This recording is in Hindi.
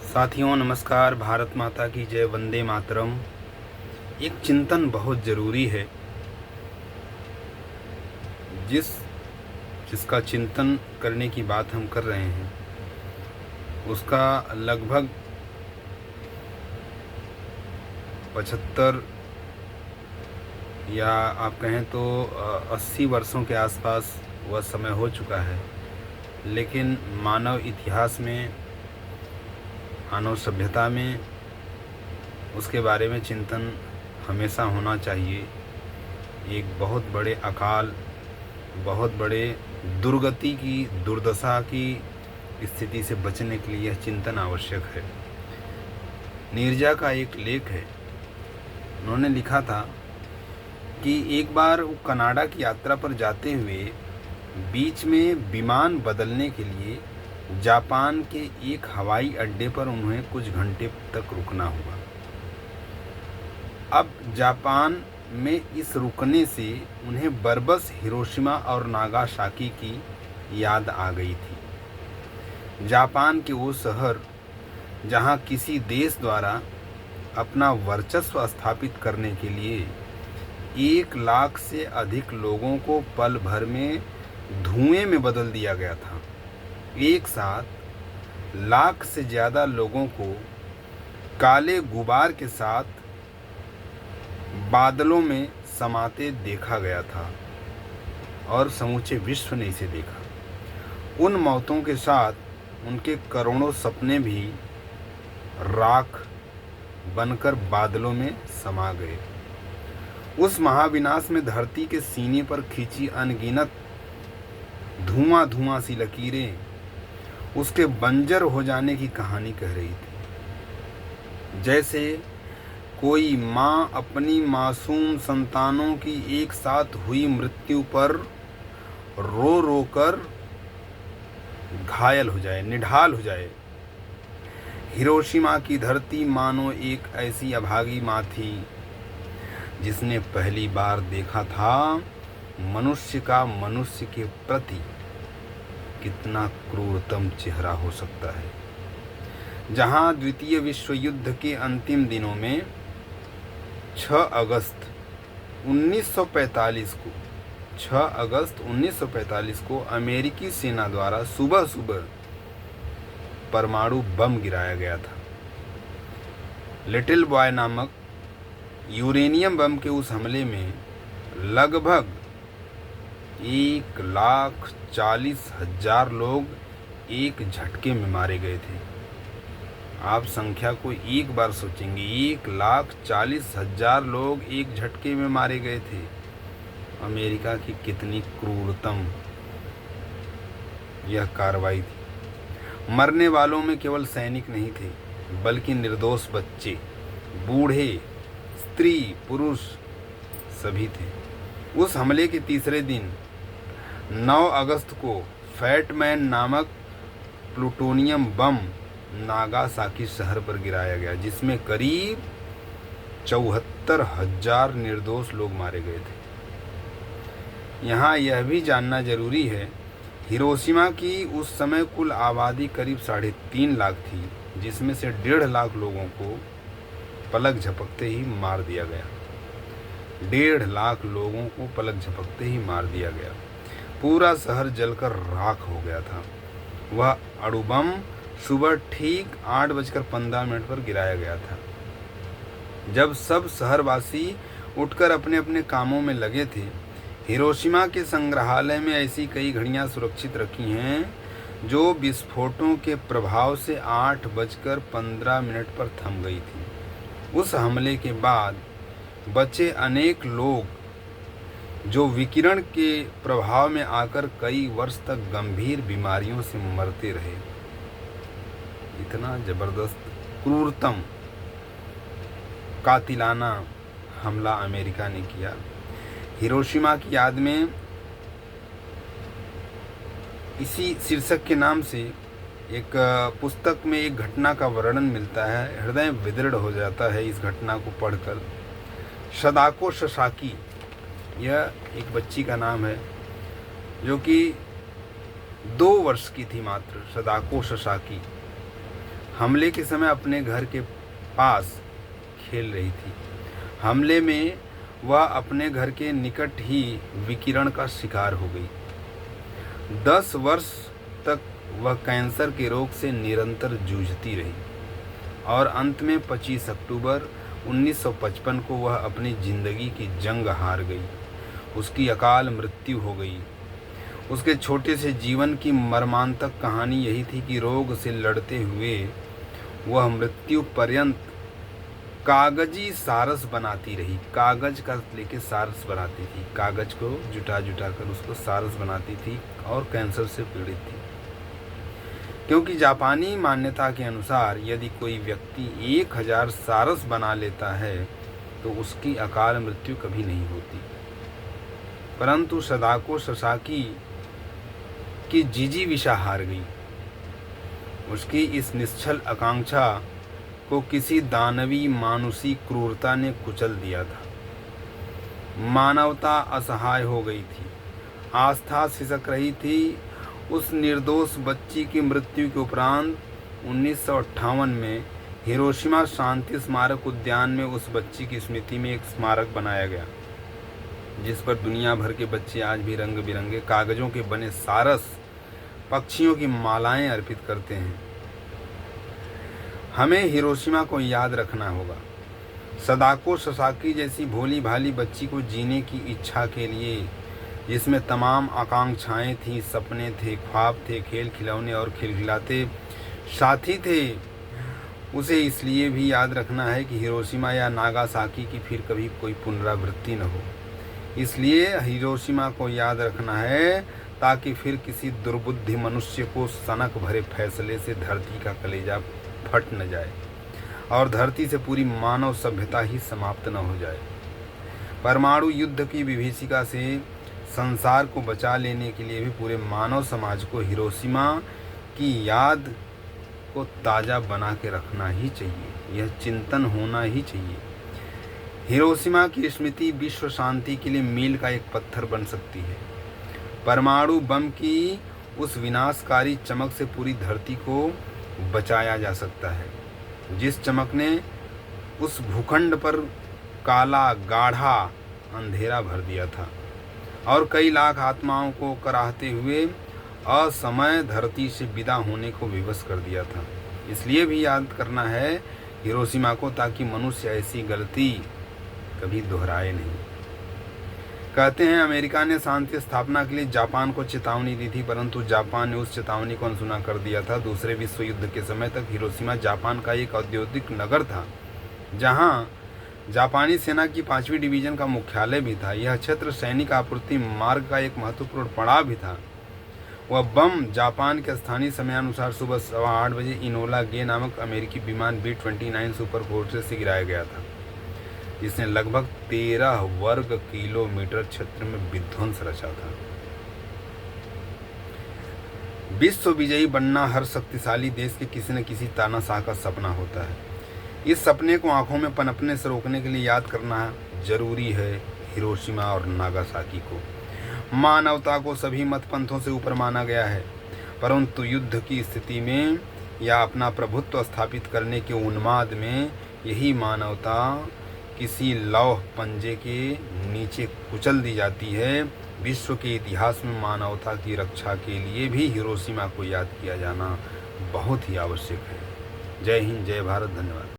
साथियों नमस्कार। भारत माता की जय, वंदे मातरम। एक चिंतन बहुत ज़रूरी है जिसका चिंतन करने की बात हम कर रहे हैं। उसका लगभग 75 या आप कहें तो 80 वर्षों के आसपास वह समय हो चुका है। लेकिन मानव इतिहास में, मानव सभ्यता में उसके बारे में चिंतन हमेशा होना चाहिए। एक बहुत बड़े अकाल, बहुत बड़े दुर्गति की, दुर्दशा की स्थिति से बचने के लिए यह चिंतन आवश्यक है। नीरजा का एक लेख है, उन्होंने लिखा था कि एक बार वो कनाडा की यात्रा पर जाते हुए बीच में विमान बदलने के लिए जापान के एक हवाई अड्डे पर उन्हें कुछ घंटे तक रुकना हुआ। अब जापान में इस रुकने से उन्हें बरबस, हिरोशिमा और नागासाकी की याद आ गई थी। जापान के वो शहर जहां किसी देश द्वारा अपना वर्चस्व स्थापित करने के लिए 1 लाख से अधिक लोगों को पल भर में धुएं में बदल दिया गया था। एक साथ लाख से ज़्यादा लोगों को काले गुबार के साथ बादलों में समाते देखा गया था और समूचे विश्व ने इसे देखा। उन मौतों के साथ उनके करोड़ों सपने भी राख बनकर बादलों में समा गए। उस महाविनाश में धरती के सीने पर खींची अनगिनत धुआं सी लकीरें उसके बंजर हो जाने की कहानी कह रही थी। जैसे कोई माँ अपनी मासूम संतानों की एक साथ हुई मृत्यु पर रो रो कर घायल हो जाए, निढाल हो जाए। हिरोशिमा की धरती मानो एक ऐसी अभागी माँ थी जिसने पहली बार देखा था मनुष्य का मनुष्य के प्रति कितना क्रूरतम चेहरा हो सकता है। जहां द्वितीय विश्व युद्ध के अंतिम दिनों में 6 अगस्त 1945 को अमेरिकी सेना द्वारा सुबह सुबह परमाणु बम गिराया गया था। लिटिल बॉय नामक यूरेनियम बम के उस हमले में लगभग 1,40,000 लोग एक झटके में मारे गए थे। आप संख्या को एक बार सोचेंगे, 1,40,000 लोग एक झटके में मारे गए थे। अमेरिका की कितनी क्रूरतम यह कार्रवाई थी। मरने वालों में केवल सैनिक नहीं थे, बल्कि निर्दोष बच्चे, बूढ़े, स्त्री, पुरुष सभी थे। उस हमले के तीसरे दिन 9 अगस्त को फैटमैन नामक प्लूटोनियम बम नागासाकी शहर पर गिराया गया, जिसमें करीब 74,000 निर्दोष लोग मारे गए थे। यहाँ यह भी जानना जरूरी है, हिरोशिमा की उस समय कुल आबादी करीब 3.5 लाख थी, जिसमें से 1.5 लाख लोगों को पलक झपकते ही मार दिया गया। 1.5 लाख लोगों को पलक झपकते ही मार दिया गया। पूरा शहर जलकर राख हो गया था। वह अणुबम सुबह ठीक 8:15 पर गिराया गया था। जब सब शहरवासी उठकर अपने अपने कामों में लगे थे, हिरोशिमा के संग्रहालय में ऐसी कई घड़ियां सुरक्षित रखी हैं जो विस्फोटों के प्रभाव से 8:15 पर थम गई थी। उस हमले के बाद बचे अनेक लोग जो विकिरण के प्रभाव में आकर कई वर्ष तक गंभीर बीमारियों से मरते रहे। इतना जबरदस्त, क्रूरतम, कातिलाना हमला अमेरिका ने किया। हिरोशिमा की याद में इसी शीर्षक के नाम से एक पुस्तक में एक घटना का वर्णन मिलता है। हृदय विदृढ़ हो जाता है इस घटना को पढ़कर। सदाको ससाकी, यह एक बच्ची का नाम है जो कि 2 वर्ष की थी मात्र। सदाको ससाकी हमले के समय अपने घर के पास खेल रही थी। हमले में वह अपने घर के निकट ही विकिरण का शिकार हो गई। 10 वर्ष तक वह कैंसर के रोग से निरंतर जूझती रही और अंत में 25 अक्टूबर 1955 को वह अपनी जिंदगी की जंग हार गई। उसकी अकाल मृत्यु हो गई। उसके छोटे से जीवन की मर्मांतक कहानी यही थी कि रोग से लड़ते हुए वह मृत्यु पर्यंत कागजी सारस बनाती रही। कागज का लेके सारस बनाती थी, कागज को जुटा जुटा कर उसको सारस बनाती थी और कैंसर से पीड़ित थी। क्योंकि जापानी मान्यता के अनुसार यदि कोई व्यक्ति 1000 सारस बना लेता है तो उसकी अकाल मृत्यु कभी नहीं होती। परंतु सदाको ससाकी की जिजीविषा हार गई। उसकी इस निश्चल आकांक्षा को किसी दानवी मानुषी क्रूरता ने कुचल दिया था। मानवता असहाय हो गई थी। आस्था सिसक रही थी। उस निर्दोष बच्ची की मृत्यु के उपरांत 1958 में हिरोशिमा शांति स्मारक उद्यान में उस बच्ची की स्मृति में एक स्मारक बनाया गया, जिस पर दुनिया भर के बच्चे आज भी रंग बिरंगे कागजों के बने सारस, पक्षियों की मालाएं अर्पित करते हैं। हमें हिरोशिमा को याद रखना होगा। सदाको ससाकी जैसी भोली भाली बच्ची को जीने की इच्छा के लिए, जिसमें तमाम आकांक्षाएं थीं, सपने थे, ख्वाब थे, खेल खिलौने और खिलखिलाते साथी थे, उसे इसलिए भी याद रखना है कि हिरोशिमा या नागासाकी की फिर कभी कोई पुनरावृत्ति न हो। इसलिए हिरोशिमा को याद रखना है ताकि फिर किसी दुर्बुद्धि मनुष्य को सनक भरे फैसले से धरती का कलेजा फट न जाए और धरती से पूरी मानव सभ्यता ही समाप्त न हो जाए। परमाणु युद्ध की विभीषिका से संसार को बचा लेने के लिए भी पूरे मानव समाज को हिरोशिमा की याद को ताज़ा बना के रखना ही चाहिए। यह चिंतन होना ही चाहिए। हिरोशिमा की स्मृति विश्व शांति के लिए मील का एक पत्थर बन सकती है। परमाणु बम की उस विनाशकारी चमक से पूरी धरती को बचाया जा सकता है, जिस चमक ने उस भूखंड पर काला गाढ़ा अंधेरा भर दिया था और कई लाख आत्माओं को कराहते हुए असमय धरती से विदा होने को विवश कर दिया था। इसलिए भी याद करना है हिरोशिमा को, ताकि मनुष्य ऐसी गलती कभी दोहराए नहीं। कहते हैं अमेरिका ने शांति स्थापना के लिए जापान को चेतावनी दी थी, परंतु जापान ने उस चेतावनी को अनसुना कर दिया था। दूसरे विश्व युद्ध के समय तक हिरोशिमा जापान का एक औद्योगिक नगर था, जहां जापानी सेना की 5वीं डिवीजन का मुख्यालय भी था। यह क्षेत्र सैनिक आपूर्ति मार्ग का एक महत्वपूर्ण पड़ाव भी था। वह बम जापान के स्थानीय समयानुसार सुबह 8:15 बजे इनोला गे नामक अमेरिकी विमान B-29 सुपर फोर्ट्रेस से गिराया गया था, जिसने लगभग 13 वर्ग किलोमीटर क्षेत्र में विध्वंस रचा था। विश्व विजयी बनना हर शक्तिशाली देश के किसी न किसी तानाशाह का सपना होता है। इस सपने को आंखों में पनपने से रोकने के लिए याद करना जरूरी है हिरोशिमा और नागासाकी को। मानवता को सभी मत पंथों से ऊपर माना गया है, परंतु युद्ध की स्थिति में या अपना प्रभुत्व स्थापित करने के उन्माद में यही मानवता किसी लौह पंजे के नीचे कुचल दी जाती है। विश्व के इतिहास में मानवता की रक्षा के लिए भी हिरोशिमा को याद किया जाना बहुत ही आवश्यक है। जय हिंद, जय भारत, धन्यवाद।